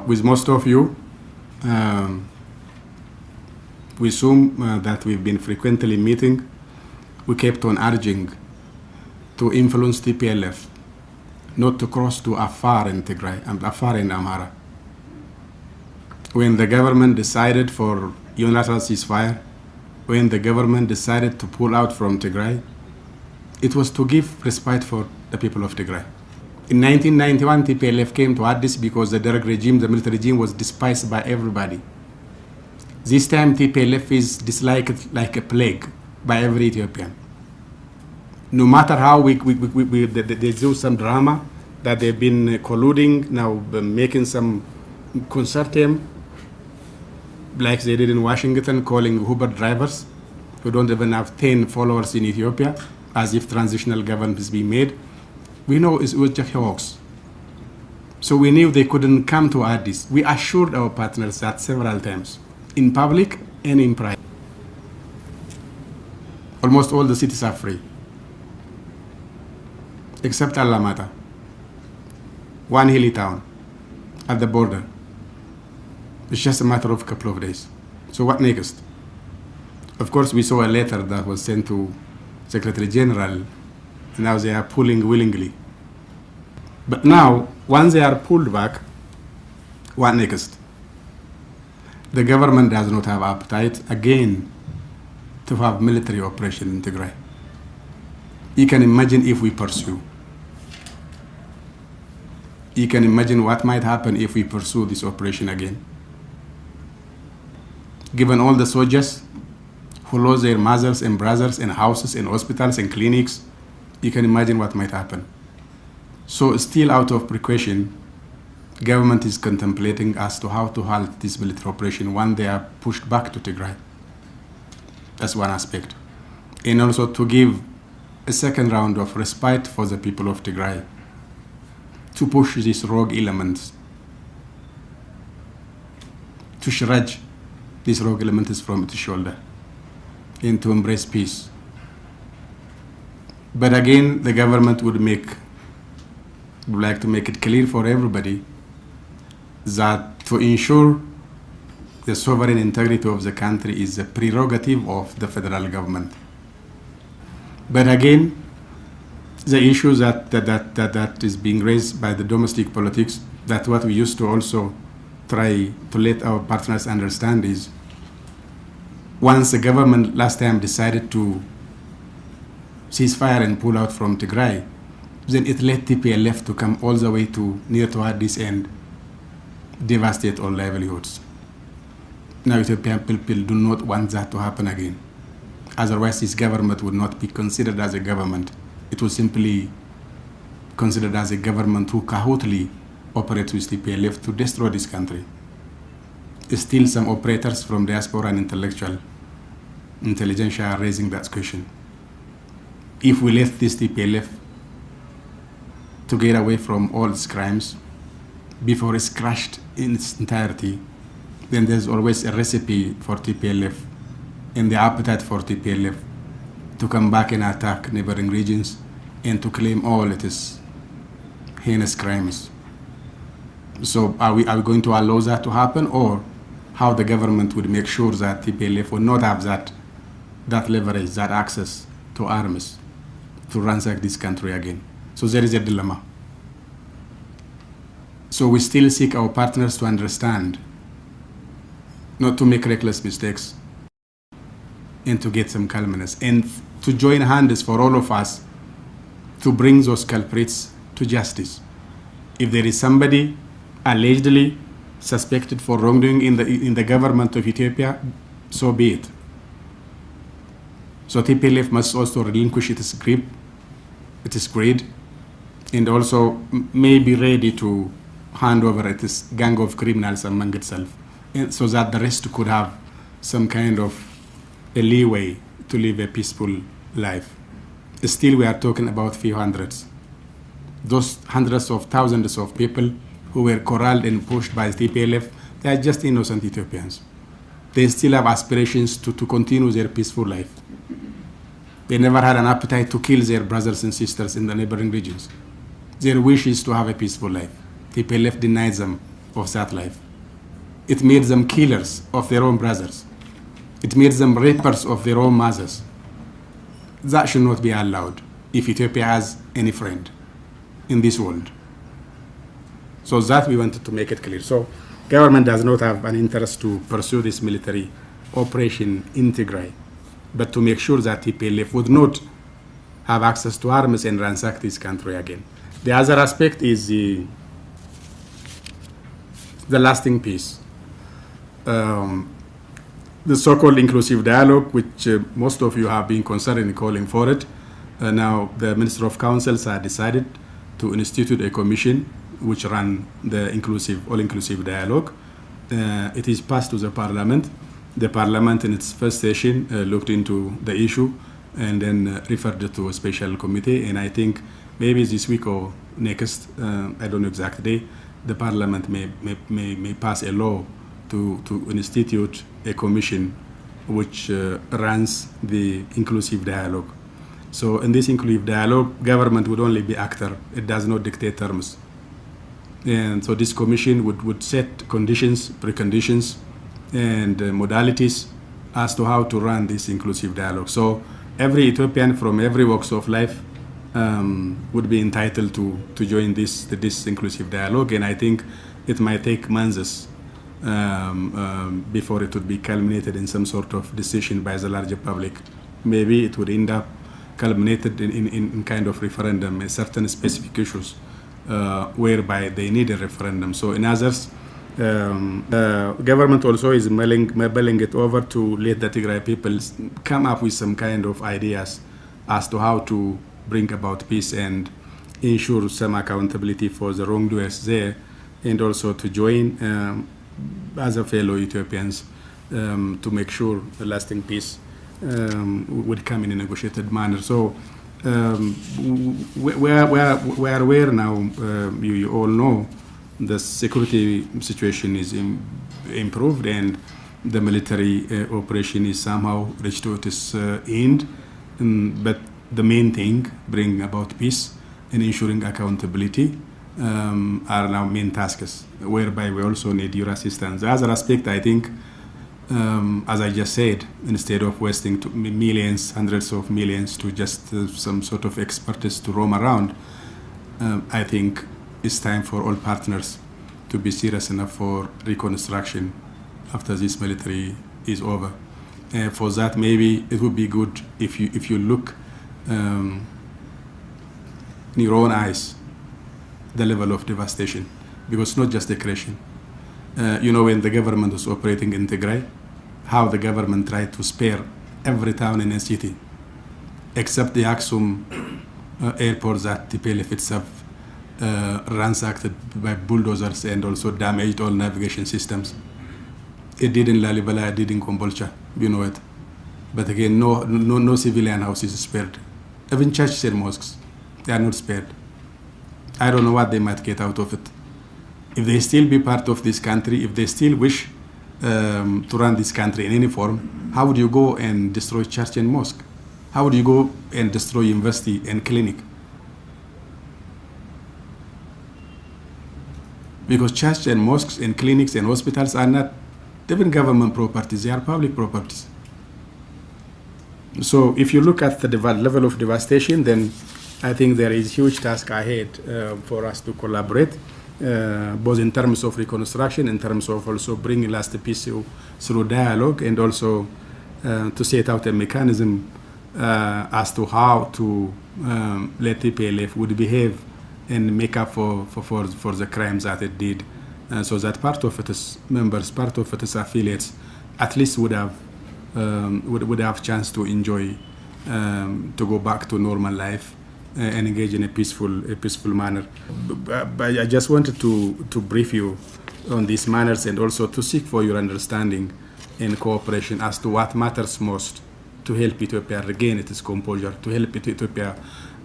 with most of you. We assume that we've been frequently meeting. We kept on urging to influence TPLF not to cross to Afar in Tigray and Afar in Amhara. When the government decided for unilateral ceasefire, when the government decided to pull out from Tigray, it was to give respite for the people of Tigray. In 1991, TPLF came to Addis because the Derg regime, the military regime, was despised by everybody. This time, TPLF is disliked like a plague by every Ethiopian. No matter how they do some drama, that they've been colluding, now making some consortium, like they did in Washington, calling Uber drivers who don't even have 10 followers in Ethiopia, as if transitional government is being made. We know it was just a hoax. So we knew they couldn't come to Addis. We assured our partners that several times, in public and in private. Almost all the cities are free, except Alamata, one hilly town at the border. It's just a matter of a couple of days. So what next? Of course, we saw a letter that was sent to Secretary General. Now they are pulling willingly. But now, once they are pulled back, what next? The government does not have appetite again to have military operation in Tigray. You can imagine if we pursue. You can imagine what might happen if we pursue this operation again. Given all the soldiers who lost their mothers and brothers and houses and hospitals and clinics, you can imagine what might happen. So still out of precaution, government is contemplating as to how to halt this military operation when they are pushed back to Tigray. That's one aspect. And also to give a second round of respite for the people of Tigray, to push these rogue elements, to shred these rogue elements from its shoulder, and to embrace peace. But again, the government would like to make it clear for everybody that to ensure the sovereign integrity of the country is a prerogative of the federal government. But again, the issue that is being raised by the domestic politics, that what we used to also try to let our partners understand is, once the government last time decided to cease fire and pull out from Tigray, then it let TPLF to come all the way to near to Addis and devastate all livelihoods. Now Ethiopian people do not want that to happen again. Otherwise, this government would not be considered as a government. It was simply considered as a government who cahootly operates with TPLF to destroy this country. Still, some operators from diaspora and intelligentsia are raising that question. If we let this TPLF to get away from all its crimes before it's crushed in its entirety, then there's always a recipe for TPLF and the appetite for TPLF to come back and attack neighboring regions and to claim all its heinous crimes. So are we going to allow that to happen, or how the government would make sure that TPLF will not have that leverage, that access to arms to ransack this country again? So there is a dilemma. So we still seek our partners to understand, not to make reckless mistakes, and to get some calmness, and to join hands for all of us to bring those culprits to justice. If there is somebody allegedly suspected for wrongdoing in the government of Ethiopia, so be it. So TPLF must also relinquish its grip, its greed, and also may be ready to hand over its gang of criminals among itself, and so that the rest could have some kind of a leeway to live a peaceful life. Still, we are talking about few hundreds. Those hundreds of thousands of people who were corralled and pushed by TPLF, they are just innocent Ethiopians. They still have aspirations to continue their peaceful life. They never had an appetite to kill their brothers and sisters in the neighboring regions. Their wish is to have a peaceful life. TPLF denies them of that life. It made them killers of their own brothers. It made them rapers of their own mothers. That should not be allowed if Ethiopia has any friend in this world. So that we wanted to make it clear. So government does not have an interest to pursue this military operation in Tigray, but to make sure that TPLF would not have access to arms and ransack this country again. The other aspect is the lasting peace. The so-called inclusive dialogue, which most of you have been concerned in calling for it. Now the Minister of Councils has decided to institute a commission which run the all-inclusive dialogue. It is passed to the Parliament. The Parliament in its first session looked into the issue and then referred it to a special committee. And I think maybe this week or next, I don't know exact day, the Parliament may pass a law to institute a commission which runs the inclusive dialogue. So in this inclusive dialogue, government would only be actor. It does not dictate terms. And so this commission would set conditions, preconditions, and modalities as to how to run this inclusive dialogue. So every Ethiopian from every walks of life would be entitled to join this inclusive dialogue. And I think it might take months before it would be culminated in some sort of decision by the larger public. Maybe it would end up culminated in kind of referendum in certain specific issues whereby they need a referendum. So in others, government also is mulling it over to let the Tigray people come up with some kind of ideas as to how to bring about peace and ensure some accountability for the wrongdoers there, and also to join other fellow Ethiopians to make sure a lasting peace would come in a negotiated manner. So we are aware now, you all know, the security situation is improved and the military operation is somehow reached to its end. But the main thing, bringing about peace and ensuring accountability, are now main tasks, whereby we also need your assistance. The other aspect, I think, as I just said, instead of wasting millions, hundreds of millions to just some sort of expertise to roam around, I think it's time for all partners to be serious enough for reconstruction after this military is over. For that, maybe it would be good if you look in your own eyes the level of devastation, because it's not just aggression. You know, when the government was operating in Tigray, how the government tried to spare every town in a city, except the Aksum airport that TPLF itself ransacked by bulldozers and also damaged all navigation systems. It did in Lalibela, it did in Kombolcha, you know it. But again, no civilian houses spared. Even churches and mosques, they are not spared. I don't know what they might get out of it. If they still be part of this country, if they still wish to run this country in any form, how would you go and destroy church and mosque? How would you go and destroy university and clinic? Because church and mosques and clinics and hospitals are not even government properties, they are public properties. So if you look at the level of devastation, then I think there is huge task ahead for us to collaborate, both in terms of reconstruction, in terms of also bringing lasting peace through dialogue, and also to set out a mechanism as to how to let TPLF would behave and make up for the crimes that it did, so that part of its members, part of its affiliates, at least would have chance to enjoy, to go back to normal life and engage in a peaceful manner. But I just wanted to brief you on these manners, and also to seek for your understanding and cooperation as to what matters most to help Ethiopia regain its composure, to help Ethiopia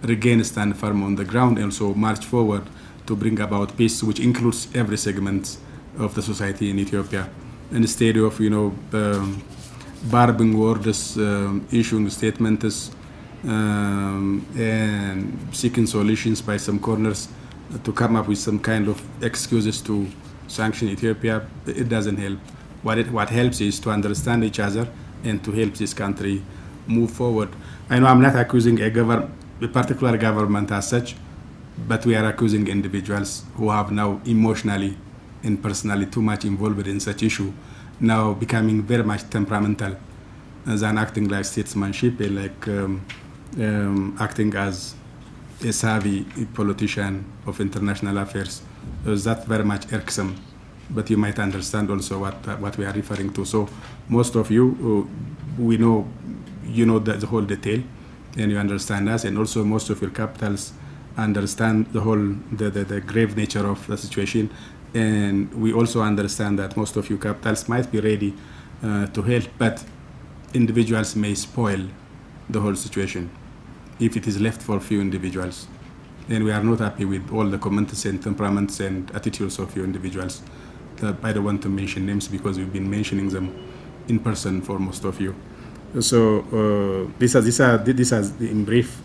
regain stand firm on the ground, and also march forward to bring about peace, which includes every segment of the society in Ethiopia, instead of barbing words, issuing statements, and seeking solutions by some corners to come up with some kind of excuses to sanction Ethiopia, it doesn't help. What helps is to understand each other and to help this country move forward. I know I'm not accusing a particular government as such, but we are accusing individuals who have now emotionally and personally too much involved in such issue, now becoming very much temperamental than acting like statesmanship and like acting as a savvy politician of international affairs. That's very much irksome, but you might understand also what we are referring to. So most of you, we know, you know the whole detail, and you understand us, and also most of your capitals understand the whole the grave nature of the situation, and we also understand that most of you capitals might be ready to help, but individuals may spoil the whole situation if it is left for few individuals. And we are not happy with all the comments and temperaments and attitudes of few individuals. I don't want to mention names because we've been mentioning them in person for most of you. So this is in brief